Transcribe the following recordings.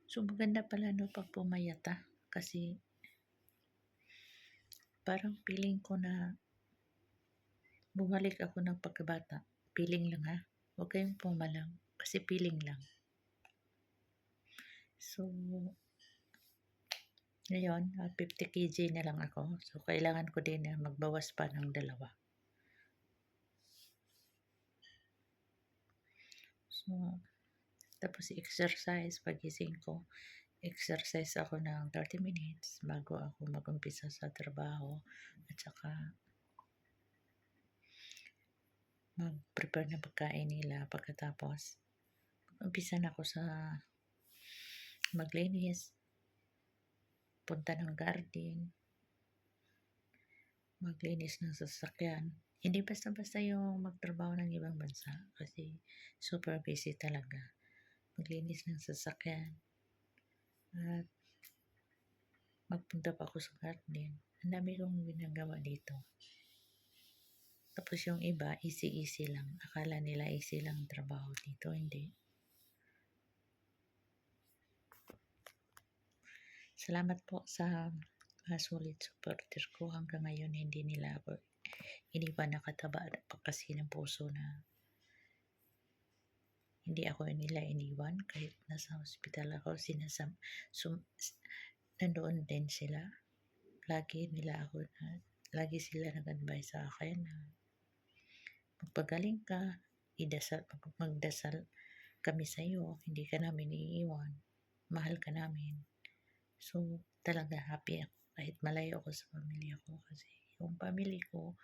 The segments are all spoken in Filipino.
So, maganda pala no pag pumayata. Kasi, parang feeling ko na bumalik ako ng pagkabata. Feeling lang ha. Huwag kayong pumalang. Kasi feeling lang. So, ngayon, 50 kg na lang ako. So, kailangan ko din na magbawas pa ng 2. So, tapos exercise pagising ko. Exercise ako ng 30 minutes bago ako mag-umpisa sa trabaho. At saka, mag-prepare na pagkain nila. Pagkatapos, umpisa na ako sa maglinis, punta ng garden, maglinis ng sasakyan. Hindi basta-basta yung magtrabaho ng ibang bansa kasi super busy talaga. Maglinis ng sasakyan at magpunta pa ako sa garden. Ang dami kong ginagawa dito. Tapos yung iba, easy-easy lang. Akala nila easy lang trabaho dito. Hindi. Salamat po sa solid supporter ko. Hanggang ngayon, hindi nila ako iniwan, nakataba pa kasi ng puso na hindi ako nila iniwan. Kahit nasa hospital ako, nandoon din sila. Lagi sila nag-advise sa akin na magpagaling ka, magdasal kami sa iyo, hindi ka namin iiwan, mahal ka namin. So, talaga happy ako kahit malayo ako sa pamilya ko kasi yung pamilya ko,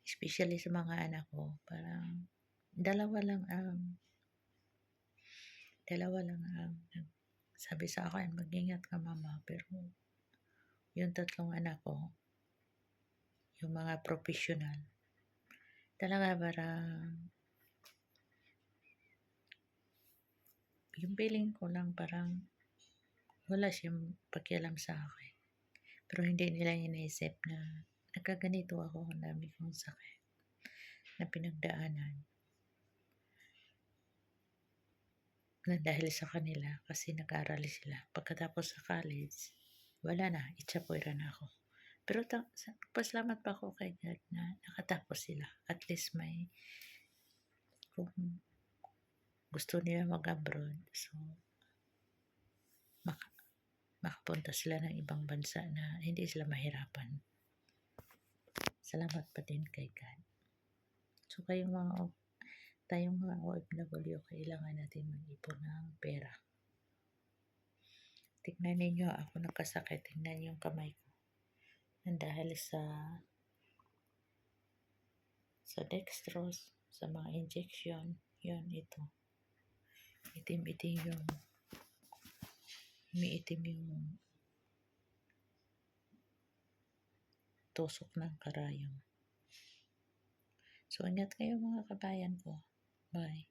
especially sa mga anak ko, parang dalawa lang ang sabi sa akin, mag-ingat ka mama, pero yung 3 anak ko, yung mga professional, talaga parang yung feeling ko lang parang wala siyang pakialam sa akin. Pero hindi nila iniisip na nagkaganito ako, ang dami kong sakit na pinagdaanan. Na dahil sa kanila kasi nag-aral sila. Pagkatapos sa college, wala na, itsapuira na ako. Pero pasalamat pa ako kay God na nakatapos sila. At least kung gusto nila mag-abroad, so makapunta sila ng ibang bansa na hindi sila mahirapan. Salamat pa din kay God. So tayong mga OFW, kailangan natin mag-ipon ng pera. Tignan ninyo, ako nakasakit. Tignan yung kamay ko. Dahil sa dextrose, sa mga injection, yun, ito. Umiitim yung tusok ng karayom. So, ingat kayo mga kabayan ko. Bye.